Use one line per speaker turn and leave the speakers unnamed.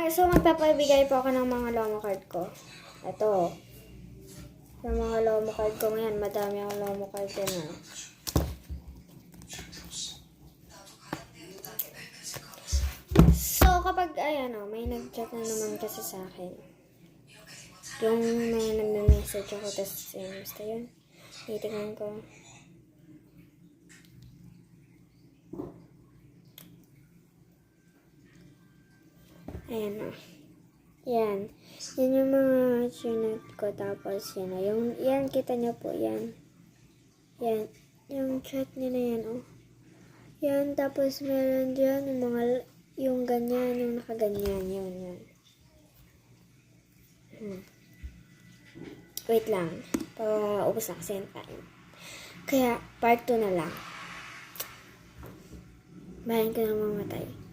So, magpapabigay po ako ng mga lomo card ko. Ito. Yung mga lomo card ko ngayon, madami ang lomo card ko na. So, kapag, ayan o, may nag-chat na naman kasi sa akin. Yung may nag-message ako, tapos yun, basta yun. Titignan ko. Ayan o. Yan. Yan yung mga chinat ko. Tapos yan o. Yan, kita nyo po. Yan. Yan. Yung chat nila yan o. Yan. Tapos meron dyan yung mga, yung ganyan, yung nakaganyan. Yun. Wait lang. Paubos na kasi yung time. Kaya, part 2 na lang. Bayan ko na mamatay.